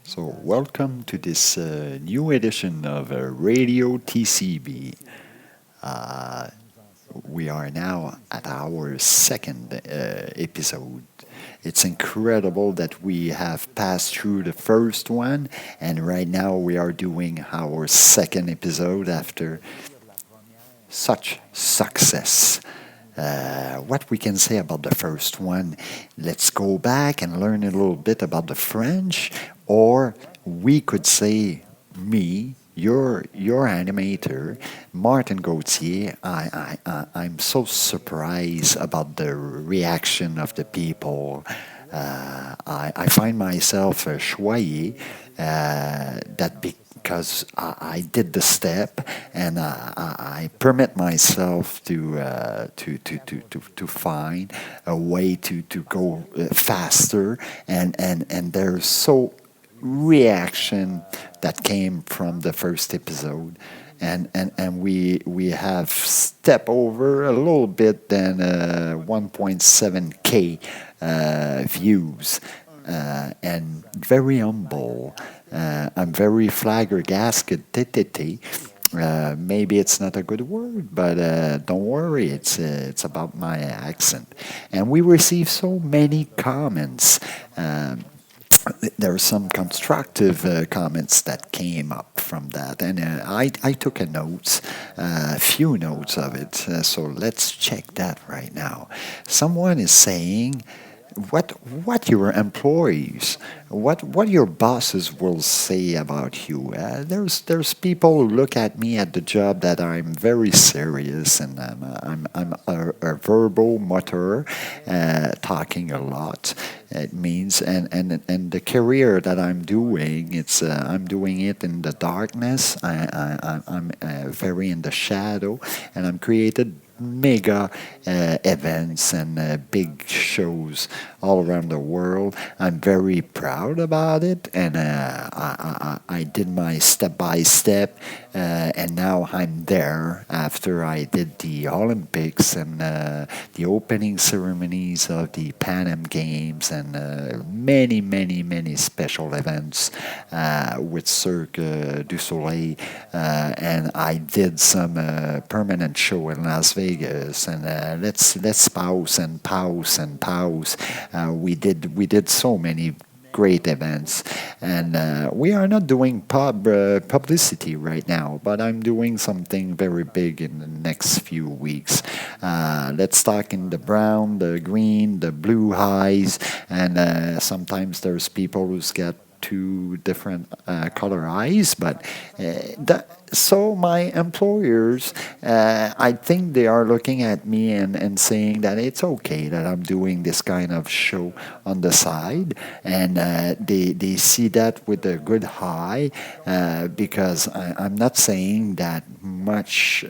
So, welcome to this new edition of Radio TcB. Uh, we are now at our second episode. It's incredible that we have passed through the first one, and right now we are doing our second episode after such success. What we can say about the first one, let's go back and learn a little bit about the French, or we could say, me, your animator, Martin Gauthier. I'm so surprised about the reaction of the people. I find myself choyé that because I did the step and I permit myself to find a way to go faster and there's so reaction that came from the first episode. And we have stepped over a little bit than 1.7k views and very humble. I'm very flabbergasted. Maybe it's not a good word, but don't worry, it's about my accent. And we received so many comments. There are some constructive comments that came up from that, and I took a few notes of it. So let's check that right now. Someone is saying, what your employees, what your bosses will say about you. There's people who look at me at the job that I'm very serious and I'm a verbal motor, talking a lot. It means and the career that I'm doing, I'm doing it in the darkness. I'm very in the shadow, and I'm created mega events and big shows all around the world. I'm very proud about it, and I did my step by step, and now I'm there after I did the Olympics and the opening ceremonies of the Pan Am Games and many special events with Cirque du Soleil, and I did some permanent show in Las Vegas, and let's pause and pause and pause. We did so many great events, and we are not doing publicity right now, but I'm doing something very big in the next few weeks. Let's talk in the brown, the green, the blue highs, and sometimes there's people who's got two different color eyes, but so my employers, I think they are looking at me and saying that it's okay that I'm doing this kind of show on the side, and they see that with a good eye, because I'm not saying that much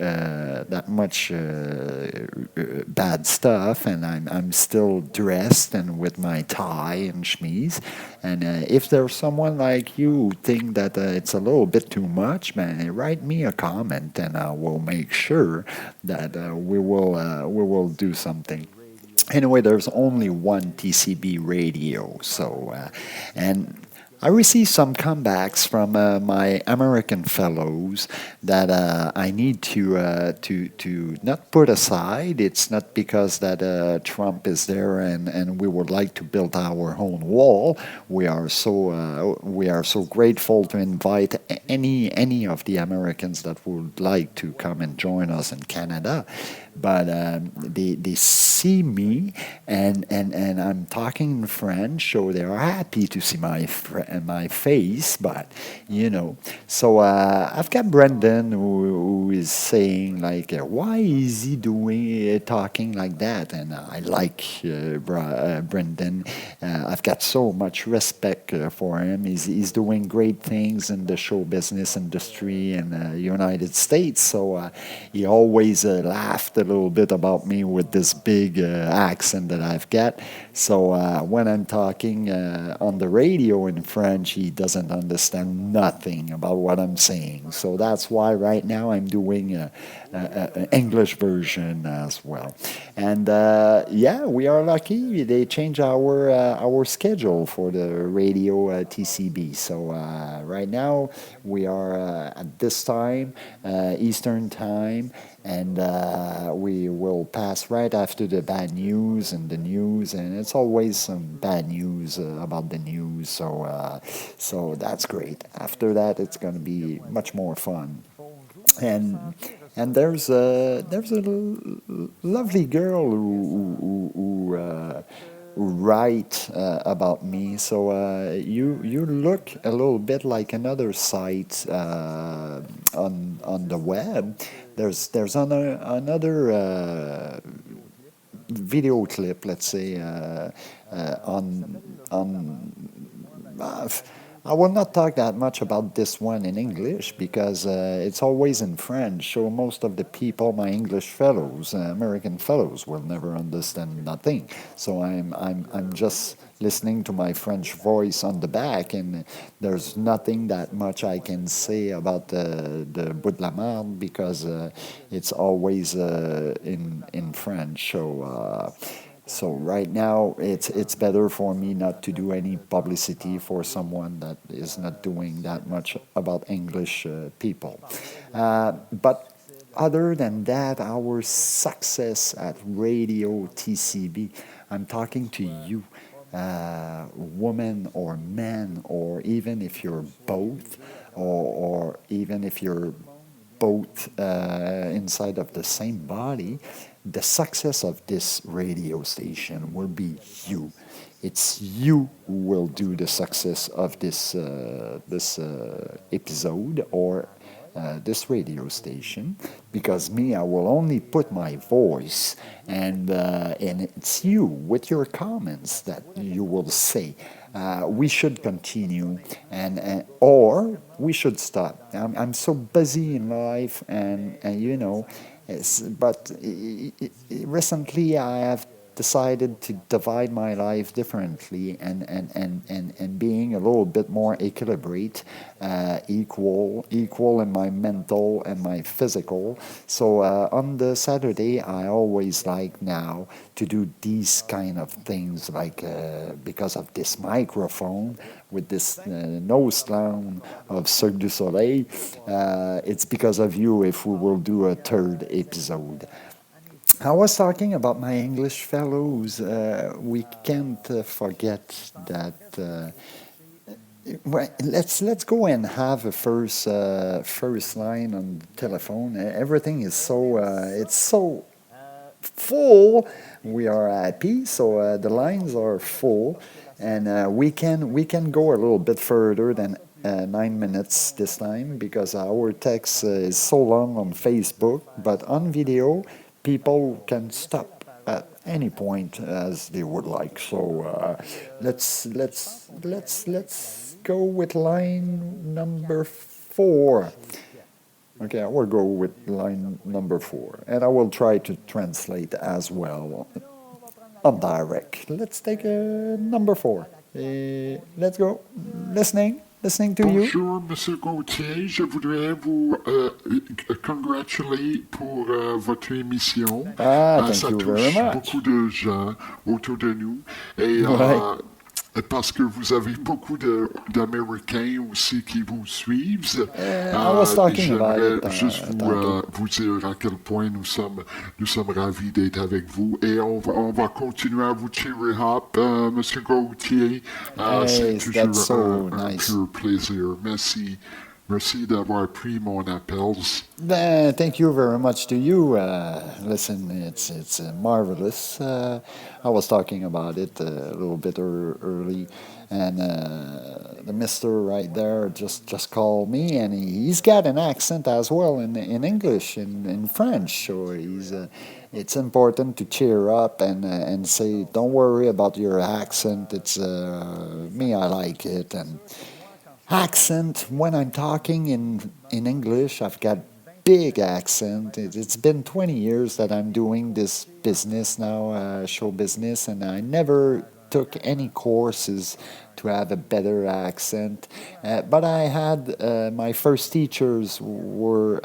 bad stuff, and I'm still dressed and with my tie and chemise. And if there's someone like you who think that it's a little bit too much, man, write me a comment, and I will make sure that we will do something. Anyway, there's only one TcB radio, so and I received some comebacks from my American fellows that I need to not put aside. It's not because that Trump is there and we would like to build our own wall. We are so grateful to invite any of the Americans that would like to come and join us in Canada. But they see me and I'm talking in French, so they are happy to see my face. But so I've got Brendan who is saying like, why is he doing talking like that? And I like Brendan. I've got so much respect for him. He's doing great things in the show business industry in the United States. So he always laughed little bit about me with this big accent that I've got. So when I'm talking on the radio in French, he doesn't understand nothing about what I'm saying. So that's why right now I'm doing an English version as well. And yeah, we are lucky. They changed our schedule for the Radio TcB. So right now we are at this time, Eastern time, and we will pass right after the bad news and the news, and it's always some bad news about the news. So that's great. After that, it's going to be much more fun. And there's a lovely girl who write about me. So you look a little bit like another site on the web. There's another video clip, let's say, on. I will not talk that much about this one in English because it's always in French. So most of the people, my English fellows, American fellows, will never understand nothing. So I'm just listening to my French voice on the back, and there's nothing that much I can say about the Bout de la Marde because it's always in French. So right now, it's better for me not to do any publicity for someone that is not doing that much about English people. But other than that, our success at Radio TcB, I'm talking to you, woman or man, or even if you're both, or even if you're both inside of the same body, the success of this radio station will be you. It's you who will do the success of this episode or this radio station, because me, I will only put my voice, and it's you with your comments that you will say. We should continue, or we should stop. I'm so busy in life, and you know, but recently I have decided to divide my life differently and being a little bit more equilibrate, equal in my mental and my physical. So on the Saturday, I always like now to do these kind of things, like because of this microphone with this nose clown of Cirque du Soleil. It's because of you if we will do a third episode. I was talking about my English fellows. We can't forget that. Well, let's go and have a first line on the telephone. Everything is so it's so full. We are happy, so the lines are full, and we can go a little bit further than 9 minutes this time because our text is so long on Facebook, but on video people can stop at any point as they would like. So let's go with line number 4. Okay, I will go with line number 4, and I will try to translate as well on direct. Let's take number 4. Let's go. Listening to you. Bonjour, Monsieur Gauthier. Je voudrais vous congratuler pour votre émission. Thank Ça you very touche much. beaucoup de gens autour de nous. Et Ouais. parce que vous avez beaucoup d'Américains aussi qui vous suivent, I was talking about j'aimerais it. juste vous dire à quel point nous sommes ravis d'être avec vous. Et on va continuer à vous cheer up, Monsieur Gauthier. C'est Hey, that's toujours so un nice. pur plaisir. Merci. Merci d'avoir pris mon appel. Thank you very much to you. Listen, it's marvelous. I was talking about it a little bit early, and the Mister right there just called me, and he's got an accent as well in English, in French. So it's important to cheer up and say, don't worry about your accent. It's me, I like it. And accent, when I'm talking in English, I've got big accent. It's been 20 years that I'm doing this business now, show business, and I never took any courses to have a better accent. But I had my first teachers were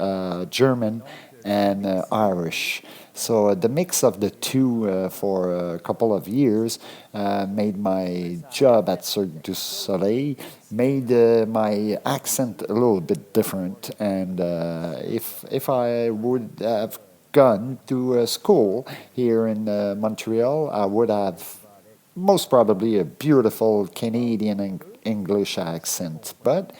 German and Irish. So the mix of the two for a couple of years made my job at Cirque du Soleil, made my accent a little bit different. And if I would have gone to school here in Montreal, I would have most probably a beautiful Canadian English accent. But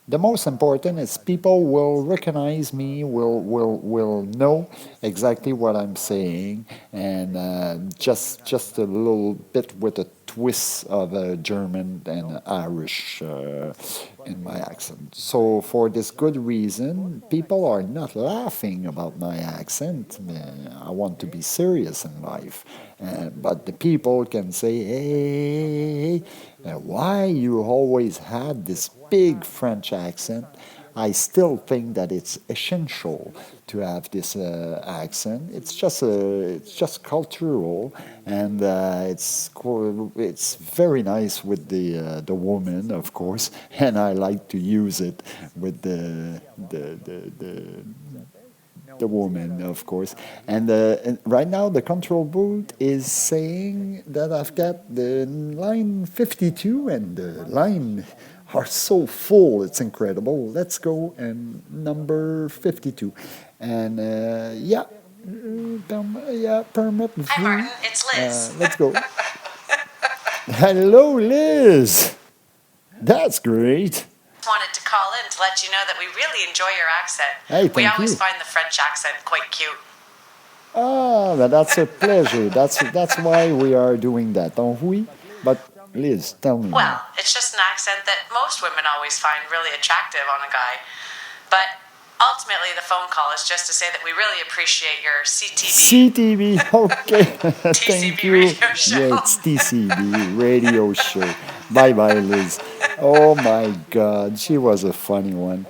the most important is people will recognize me, will know exactly what I'm saying, and just a little bit with a twist of German and Irish in my accent. So for this good reason, people are not laughing about my accent. I want to be serious in life, but the people can say, "Hey, why you always had this big French accent?" I still think that it's essential to have this accent. It's just cultural, and it's very nice with the woman, of course, and I like to use it with the woman, of course. And right now, the control booth is saying that I've got the line 52, and the line are so full. It's incredible. Let's go and number 52. And permit. Hi, Martin. It's Liz. Let's go. Hello, Liz. That's great. Wanted to call in to let you know that we really enjoy your accent. Hey, we thank always you. find the French accent quite cute. Ah, that's a pleasure. That's why we are doing that, don't we? But Liz, tell me. Well, it's just an accent that most women always find really attractive on a guy. But ultimately, the phone call is just to say that we really appreciate your CTB. CTV, okay. Thank TcB you. radio show. Yeah, it's TcB radio show. Bye bye, Liz. Oh my God, she was a funny one.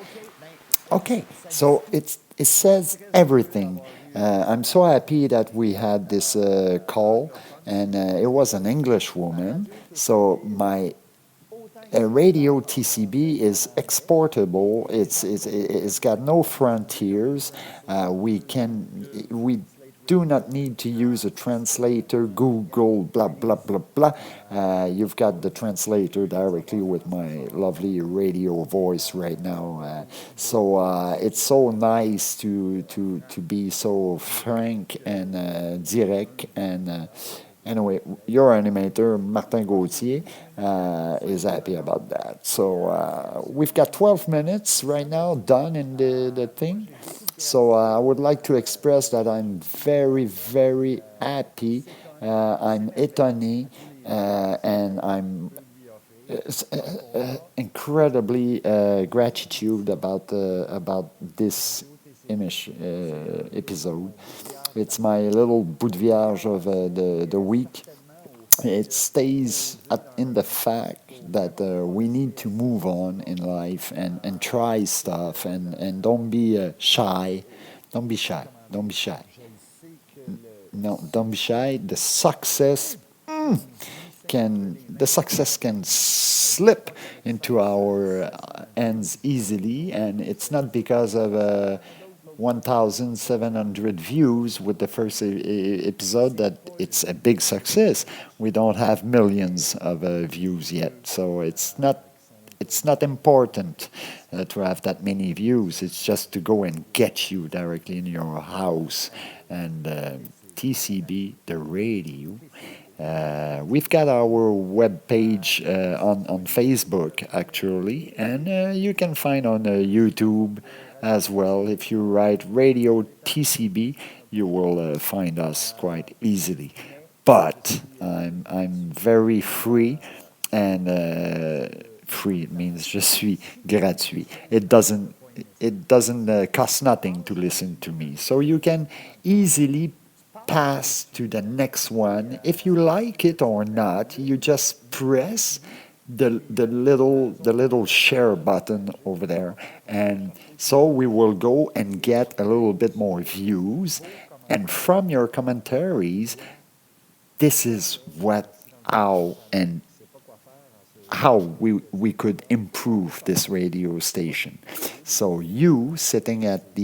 Okay, so it says everything. I'm so happy that we had this call, and it was an English woman. So my Radio TcB is exportable. It's got no frontiers. We do not need to use a translator, Google, blah blah blah blah. You've got the translator directly with my lovely radio voice right now. So it's so nice to be so frank and direct and. Anyway, your animator, Martin Gauthier, is happy about that. So we've got 12 minutes right now done in the thing. So I would like to express that I'm very, very happy. I'm étonné, and I'm incredibly gratitude about this image episode. It's my little bout de Viarge of the week. It stays in the fact that we need to move on in life and try stuff and don't be shy. Don't be shy. Don't be shy. No, don't be shy. The success can slip into our hands easily, and it's not because of 1,700 views with the first episode that it's a big success. We don't have millions of views yet, so it's not important to have that many views. It's just to go and get you directly in your house. And TcB, the radio. We've got our web page on Facebook, actually, and you can find on YouTube as well. If you write Radio TcB, you will find us quite easily. But I'm very free, and free means je suis gratuit. It doesn't cost nothing to listen to me, so you can easily pass to the next one. If you like it or not, you just press the little share button over there, and so we will go and get a little bit more views, and from your commentaries, this is what how we could improve this radio station. So you sitting at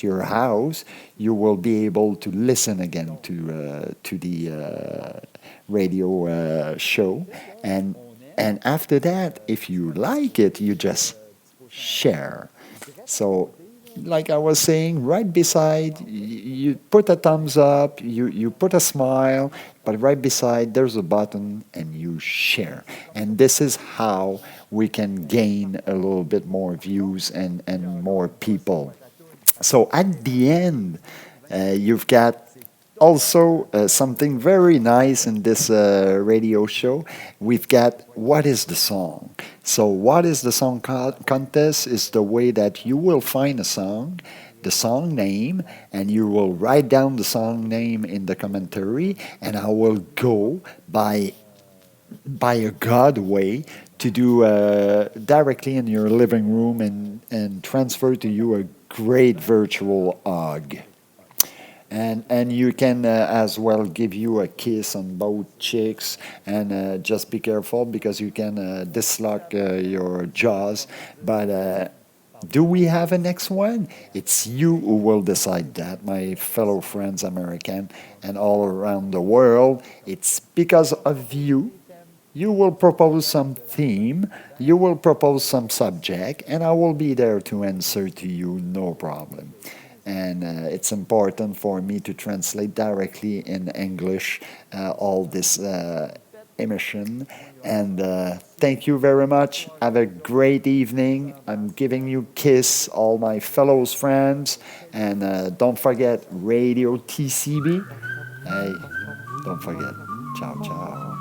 your house, you will be able to listen again to the radio show, and after that, if you like it, you just share. So, like I was saying, right beside, you put a thumbs up, you put a smile, but right beside there's a button and you share. And this is how we can gain a little bit more views and more people. So at the end, you've got also something very nice in this radio show. We've got what is the song. So what is the song contest is the way that you will find a song, the song name, and you will write down the song name in the commentary, and I will go by a God way to do directly in your living room and transfer to you a great virtual hug. And you can as well give you a kiss on both cheeks, and just be careful because you can dislock your jaws. But do we have a next one? It's you who will decide that, my fellow friends, American and all around the world. It's because of you. You will propose some theme, you will propose some subject, and I will be there to answer to you, no problem. And it's important for me to translate directly in English all this emission. And thank you very much. Have a great evening. I'm giving you kiss, all my fellow friends. And don't forget Radio TcB. Hey, don't forget. Ciao, ciao.